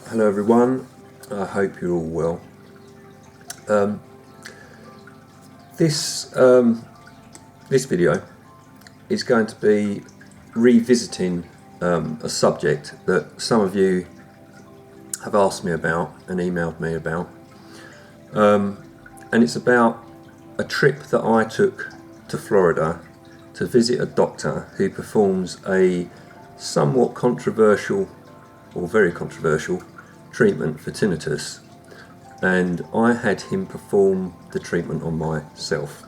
Hello everyone, I hope you're all well. This video is going to be revisiting a subject that some of you have asked me about and emailed me about, and it's about a trip that I took to Florida to visit a doctor who performs a somewhat controversial or very controversial treatment for tinnitus, and I had him perform the treatment on myself.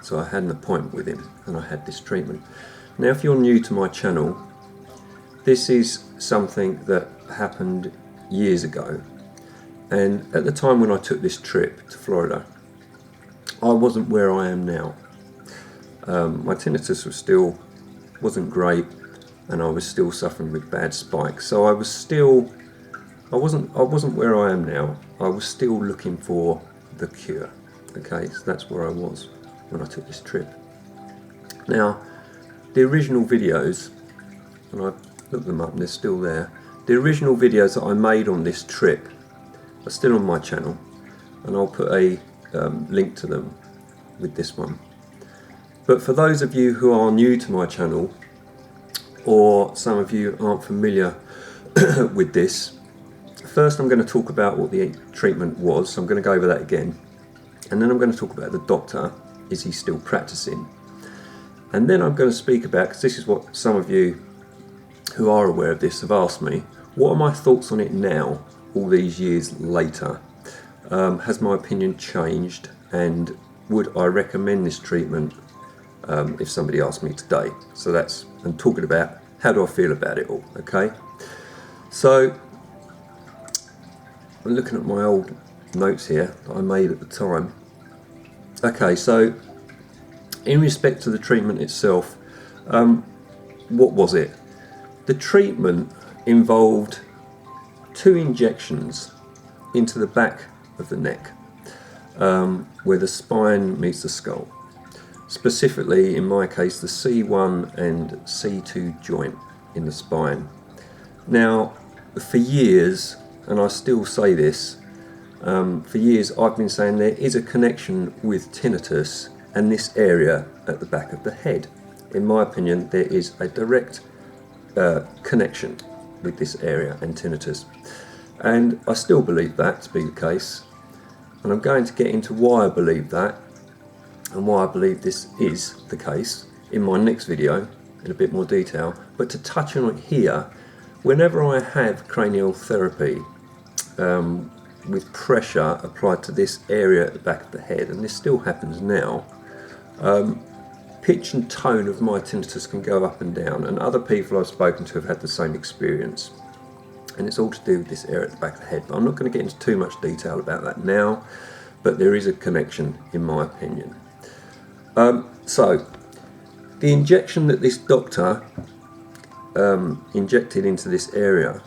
So I had an appointment with him and I had this treatment. Now, if you're new to my channel, this is something that happened years ago, and at the time when I took this trip to Florida, I wasn't where I am now. My tinnitus wasn't great, and I was still suffering with bad spikes. So I wasn't where I am now. I was still looking for the cure. Okay, so that's where I was when I took this trip. Now, the original videos, and I looked them up and they're still there, the original videos that I made on this trip are still on my channel, and I'll put a link to them with this one. But for those of you who are new to my channel, or some of you aren't familiar with this, first I'm going to talk about what the treatment was, so I'm going to go over that again, and then I'm going to talk about the doctor. Is he still practicing? And then I'm going to speak about, because this is what some of you who are aware of this have asked me, what are my thoughts on it now, all these years later? Has my opinion changed, and would I recommend this treatment if somebody asked me today? So that's, I'm talking about how do I feel about it all, okay? So I'm looking at my old notes here that I made at the time. Okay, so in respect to the treatment itself, what was it? The treatment involved 2 injections into the back of the neck, where the spine meets the skull. Specifically, in my case, the C1 and C2 joint in the spine. Now, for years, and I still say this, for years I've been saying there is a connection with tinnitus and this area at the back of the head. In my opinion, there is a direct connection with this area and tinnitus. And I still believe that to be the case. And I'm going to get into why I believe that, and why I believe this is the case in my next video in a bit more detail. But to touch on it here, whenever I have cranial therapy with pressure applied to this area at the back of the head, and this still happens now, pitch and tone of my tinnitus can go up and down, and other people I've spoken to have had the same experience, and it's all to do with this area at the back of the head. But I'm not going to get into too much detail about that now, but there is a connection in my opinion. So the injection that this doctor injected into this area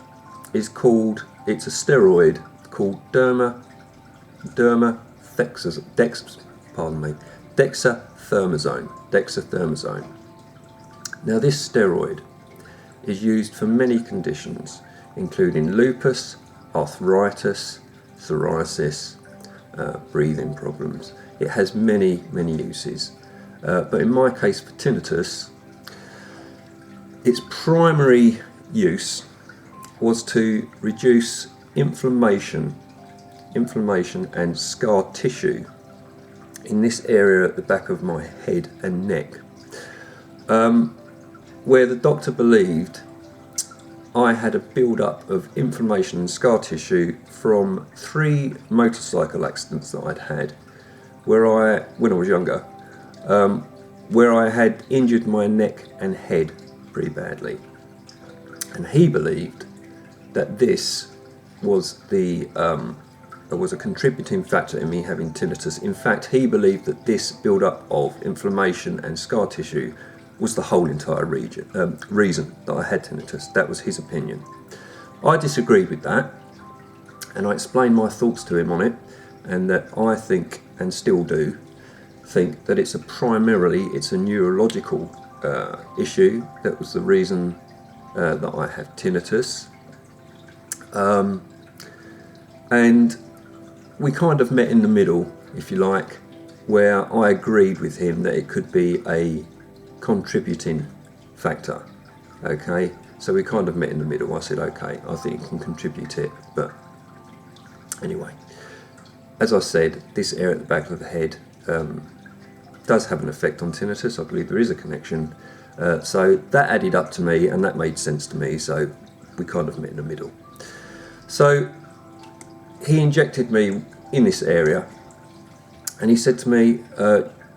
is called, it's a steroid called dexamethasone. Now, this steroid is used for many conditions, including lupus, arthritis, psoriasis, breathing problems. It has many uses, but in my case for tinnitus, its primary use was to reduce inflammation and scar tissue in this area at the back of my head and neck, where the doctor believed I had a build-up of inflammation and scar tissue from 3 motorcycle accidents that I'd had, when I was younger, where I had injured my neck and head pretty badly. And he believed that this was was a contributing factor in me having tinnitus. In fact, he believed that this build-up of inflammation and scar tissue was the whole entire reason that I had tinnitus. That was his opinion. I disagreed with that, and I explained my thoughts to him on it, and that I think, and still do, think that it's a neurological issue. That was the reason that I have tinnitus. And we kind of met in the middle, if you like, where I agreed with him that it could be a contributing factor. Okay, so we kind of met in the middle. I said, okay, I think it can contribute it. But anyway, as I said, this area at the back of the head does have an effect on tinnitus. I believe there is a connection. So that added up to me, and that made sense to me. So we kind of met in the middle. So he injected me in this area, and he said to me,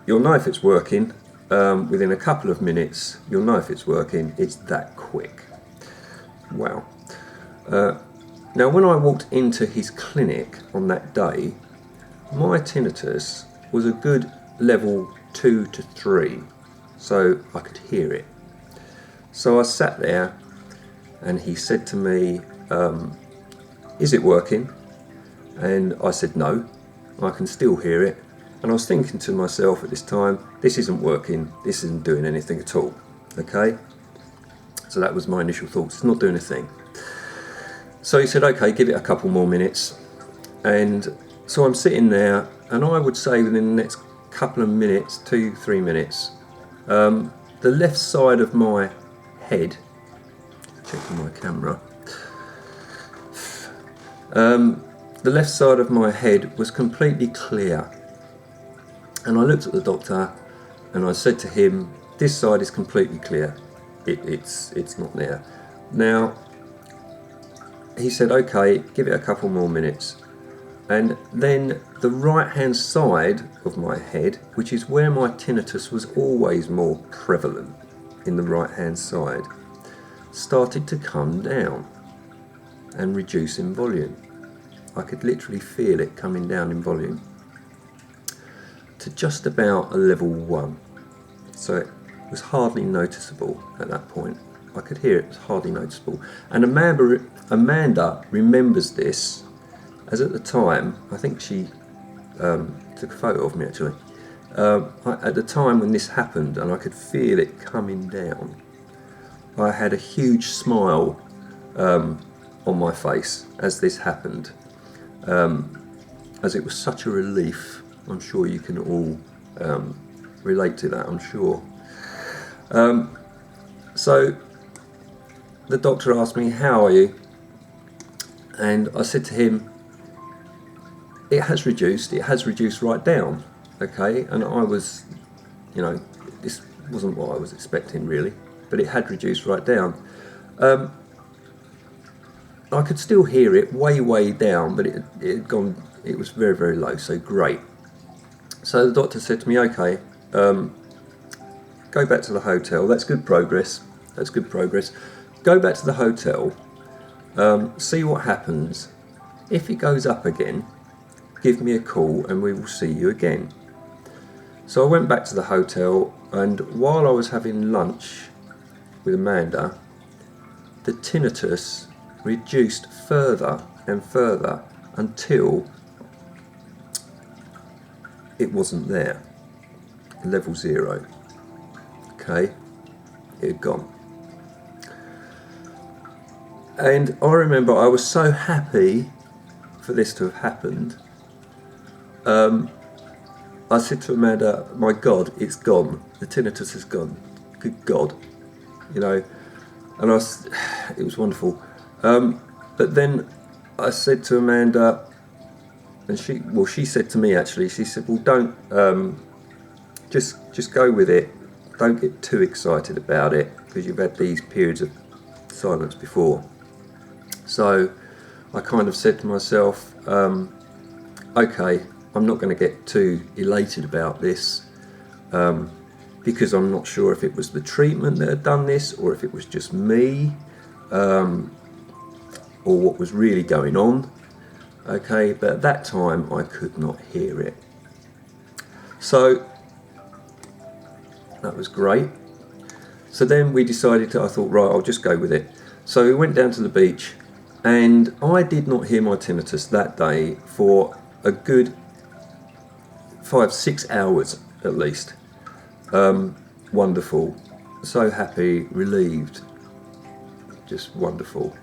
you'll know if it's working. Within a couple of minutes, you'll know if it's working. It's that quick. Wow. Now, when I walked into his clinic on that day, my tinnitus was a good level 2 to 3, so I could hear it. So I sat there, and he said to me, is it working? And I said, no, I can still hear it. And I was thinking to myself at this time, this isn't working, this isn't doing anything at all. Okay? So that was my initial thoughts, it's not doing a thing. So he said, okay, give it a couple more minutes. And so I'm sitting there, and I would say within the next couple of minutes, 2-3 minutes, the left side of my head, checking my camera, the left side of my head was completely clear. And I looked at the doctor and I said to him, this side is completely clear. It's not there. Now, he said, okay, give it a couple more minutes. And then the right hand side of my head, which is where my tinnitus was always more prevalent, in the right hand side, started to come down and reduce in volume. I could literally feel it coming down in volume to just about a level 1. So it was hardly noticeable at that point. I could hear it was hardly noticeable. And Amanda remembers this, as at the time, I think she took a photo of me actually, at the time when this happened and I could feel it coming down, I had a huge smile on my face as this happened, as it was such a relief. I'm sure you can all relate to that, I'm sure. So the doctor asked me, how are you? And I said to him, it has reduced right down, okay? And I was, this wasn't what I was expecting really, but it had reduced right down. I could still hear it way down, but it had gone, it was very, very low, so great. So the doctor said to me, okay, go back to the hotel. That's good progress. Go back to the hotel, see what happens. If it goes up again, give me a call and we will see you again. So I went back to the hotel, and while I was having lunch with Amanda, the tinnitus reduced further and further until it wasn't there, level 0. Okay, it had gone. And I remember I was so happy for this to have happened. I said to Amanda, my God, it's gone. The tinnitus is gone. Good God. And it was wonderful. But then I said to Amanda, and she said to me actually, she said, well, don't, just go with it. Don't get too excited about it, because you've had these periods of silence before. So I kind of said to myself, okay, I'm not going to get too elated about this, because I'm not sure if it was the treatment that had done this, or if it was just me, or what was really going on. Okay, but at that time I could not hear it. So that was great. So then we decided I thought, right, I'll just go with it. So we went down to the beach, and I did not hear my tinnitus that day for a good 5-6 hours at least. Wonderful. So happy, relieved, just wonderful.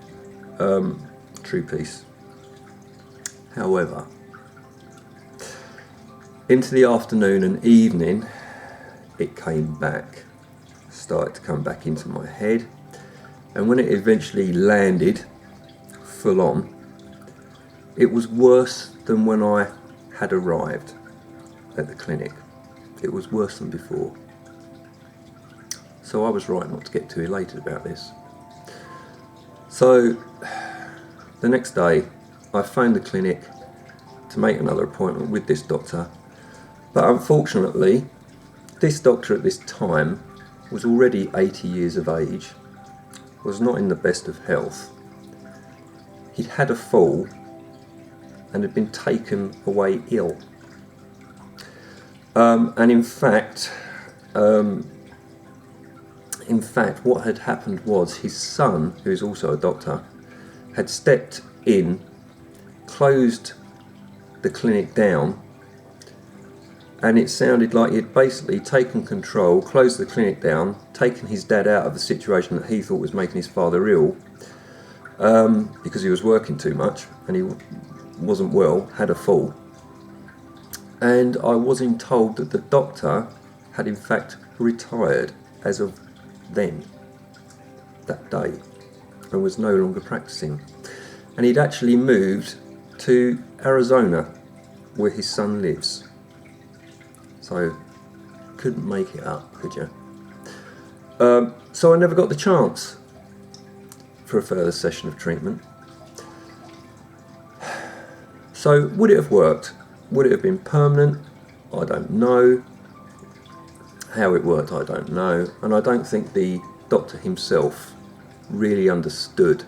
true peace. However, into the afternoon and evening, it came back, started to come back into my head, and when it eventually landed full on, it was worse than when I had arrived at the clinic. It was worse than before. So I was right not to get too elated about this. So the next day I phoned the clinic to make another appointment with this doctor, but unfortunately this doctor at this time was already 80 years of age, was not in the best of health. He'd had a fall and had been taken away ill. And in fact, what had happened was his son, who is also a doctor, had stepped in, closed the clinic down, and it sounded like he had basically taken control, closed the clinic down, taken his dad out of the situation that he thought was making his father ill, because he was working too much and he wasn't well, had a fall. And I wasn't told that the doctor had in fact retired as of then, that day, and was no longer practicing. And he'd actually moved to Arizona, where his son lives. So, couldn't make it up, could you? So I never got the chance for a further session of treatment. So, would it have worked? Would it have been permanent? I don't know. How it worked, I don't know. And I don't think the doctor himself really understood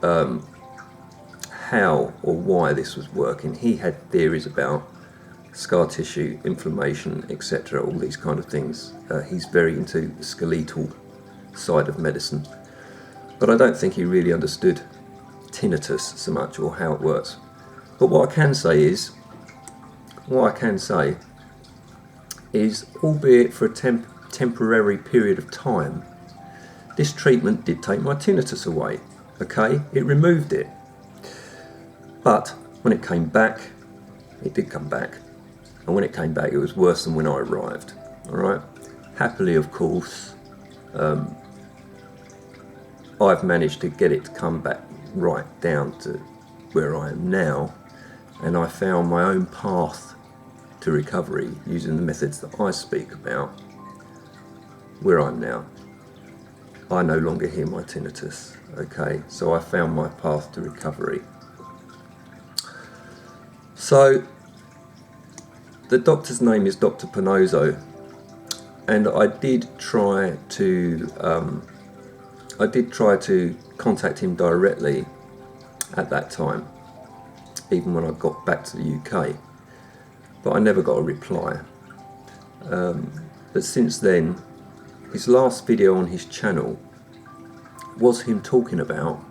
how or why this was working. He had theories about scar tissue, inflammation, etc., all these kind of things. He's very into the skeletal side of medicine. But I don't think he really understood tinnitus so much, or how it works. But what I can say is, albeit for a temporary period of time, this treatment did take my tinnitus away. Okay, it removed it. But when it came back, it did come back. And when it came back, it was worse than when I arrived. Alright? Happily, of course, I've managed to get it to come back right down to where I am now. And I found my own path to recovery using the methods that I speak about where I'm now. I no longer hear my tinnitus. Okay, so I found my path to recovery. So the doctor's name is Dr. Panozzo, and I did try to contact him directly at that time, even when I got back to the UK, but I never got a reply. But since then, his last video on his channel was him talking about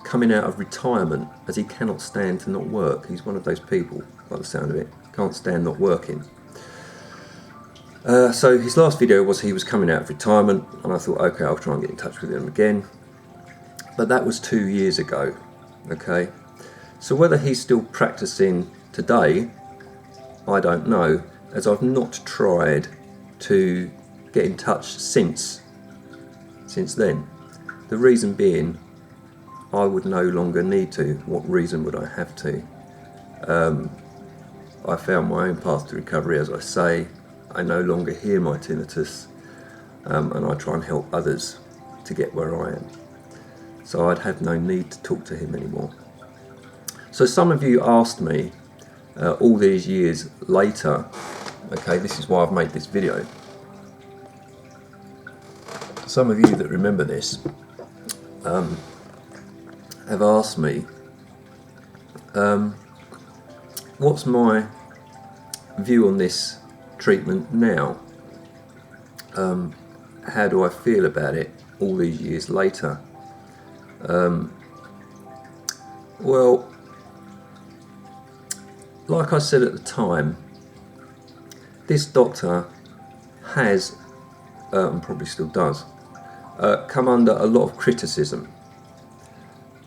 coming out of retirement, as he cannot stand to not work. He's one of those people, by the sound of it, can't stand not working. So his last video was he was coming out of retirement, and I thought, okay, I'll try and get in touch with him again. But that was 2 years ago. Okay, so whether he's still practicing today, I don't know, as I've not tried to get in touch since then. The reason being, I would no longer need to. What reason would I have to? I found my own path to recovery, as I say. I no longer hear my tinnitus, and I try and help others to get where I am. So I'd have no need to talk to him anymore. So some of you asked me, all these years later, okay, this is why I've made this video. Some of you that remember this have asked me, what's my view on this treatment now? How do I feel about it all these years later? Well, like I said at the time, this doctor has, and probably still does, come under a lot of criticism.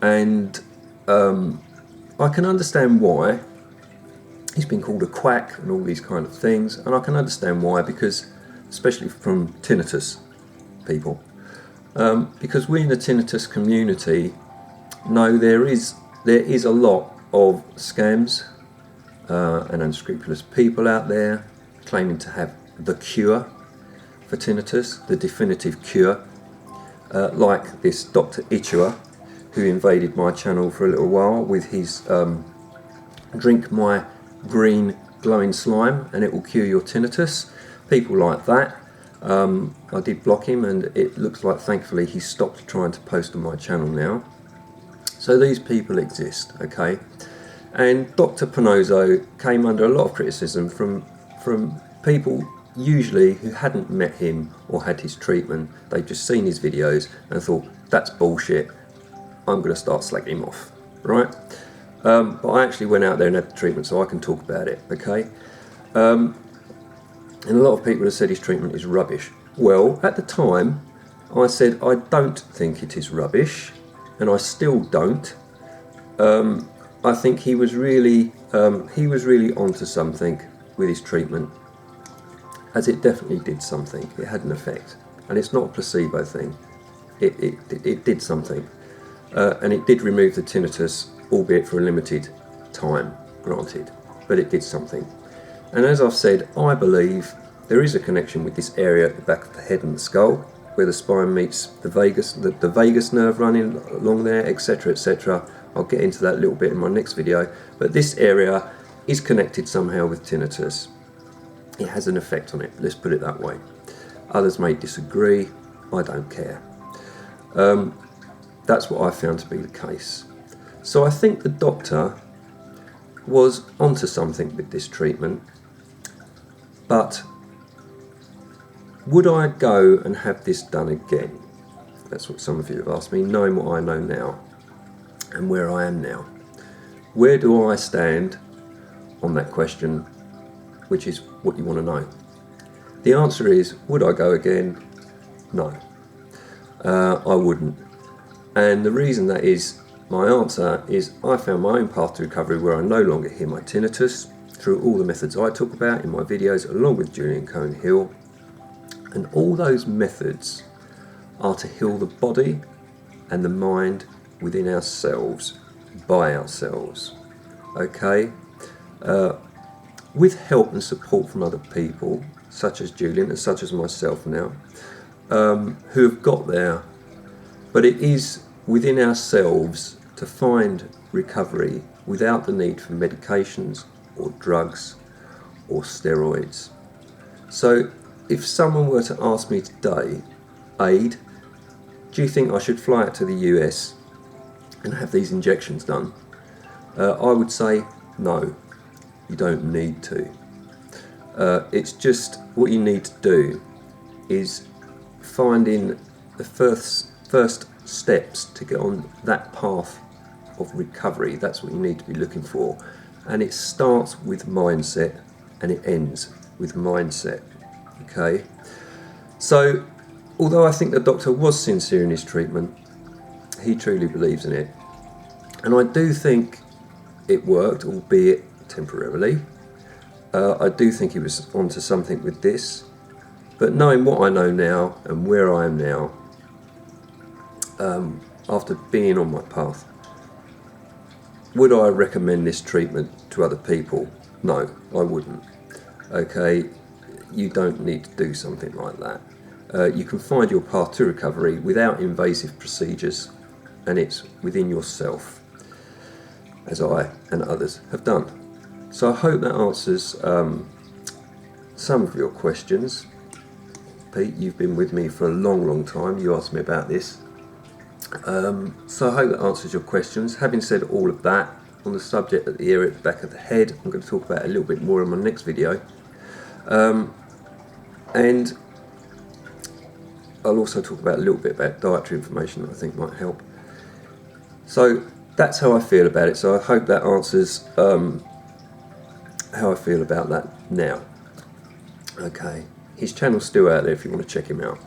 and I can understand why. He's been called a quack and all these kind of things, and I can understand why, because especially from tinnitus people, because we in the tinnitus community know there is a lot of scams and unscrupulous people out there claiming to have the cure for tinnitus, the definitive cure, like this Dr. Ichua, who invaded my channel for a little while with his drink my green glowing slime and it will cure your tinnitus. People like that. I did block him, and it looks like thankfully he stopped trying to post on my channel now. So these people exist, okay? And Dr. Panozzo came under a lot of criticism from people usually who hadn't met him or had his treatment. They'd just seen his videos and thought, that's bullshit, I'm going to start slagging him off, right? But I actually went out there and had the treatment, so I can talk about it, okay? And a lot of people have said his treatment is rubbish. Well, at the time, I said I don't think it is rubbish, and I still don't. I think he was really onto something with his treatment, as it definitely did something. It had an effect, and it's not a placebo thing. It did something, and it did remove the tinnitus, albeit for a limited time, granted, but it did something. And as I've said, I believe there is a connection with this area at the back of the head and the skull, where the spine meets the vagus nerve running along there, etc., etc. I'll get into that a little bit in my next video, but this area is connected somehow with tinnitus. It has an effect on it, let's put it that way. Others may disagree, I don't care. That's what I found to be the case. So I think the doctor was onto something with this treatment, but would I go and have this done again? That's what some of you have asked me, knowing what I know now and where I am now. Where do I stand on that question, which is what you want to know? The answer is, would I go again? No, I wouldn't. And the reason that is, my answer is, I found my own path to recovery where I no longer hear my tinnitus through all the methods I talk about in my videos, along with Julian Cohen-Hill. And all those methods are to heal the body and the mind within ourselves, by ourselves, okay? With help and support from other people, such as Julian and such as myself now, who have got there. But it is within ourselves to find recovery without the need for medications or drugs or steroids. So if someone were to ask me today, Aid, do you think I should fly out to the US and have these injections done? I would say no, you don't need to. It's just what you need to do is finding the first steps to get on that path of recovery. That's what you need to be looking for, and it starts with mindset and it ends with mindset, okay? So although I think the doctor was sincere in his treatment, he truly believes in it, and I do think it worked, albeit temporarily. I do think he was onto something with this, but knowing what I know now and where I am now, after being on my path, would I recommend this treatment to other people? No, I wouldn't. Okay, you don't need to do something like that. You can find your path to recovery without invasive procedures, and it's within yourself, as I and others have done. So I hope that answers some of your questions. Pete, you've been with me for a long time. You asked me about this. So I hope that answers your questions. Having said all of that, on the subject of the area at the back of the head, I'm going to talk about it a little bit more in my next video. And I'll also talk about a little bit about dietary information that I think might help. So that's how I feel about it. So I hope that answers how I feel about that now. Okay, his channel's still out there if you want to check him out.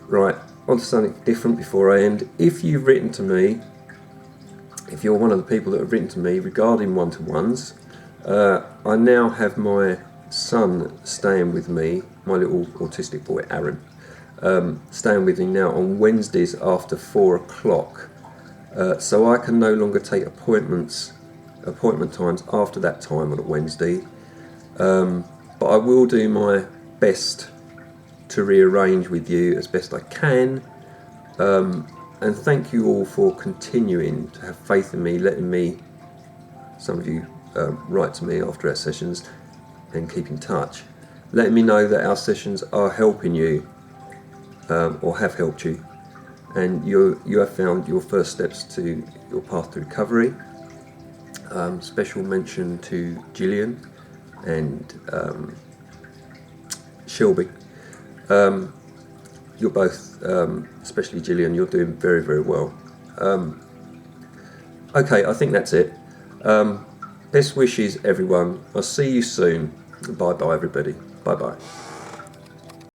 Right, on to something different before I end. If you've written to me if you're one of the people that have written to me regarding one-to-ones, I now have my son staying with me, my little autistic boy Aaron, staying with me now on Wednesdays after 4 o'clock. So I can no longer take appointment times after that time on a Wednesday. But I will do my best to rearrange with you as best I can. And thank you all for continuing to have faith in me, letting me, some of you write to me after our sessions and keep in touch, letting me know that our sessions are helping you, or have helped you, and you have found your first steps to your path to recovery. Special mention to Gillian and Shelby. You're both, especially Gillian, you're doing very, very well. Okay, I think that's it. Best wishes, everyone. I'll see you soon. Bye-bye, everybody. Bye-bye.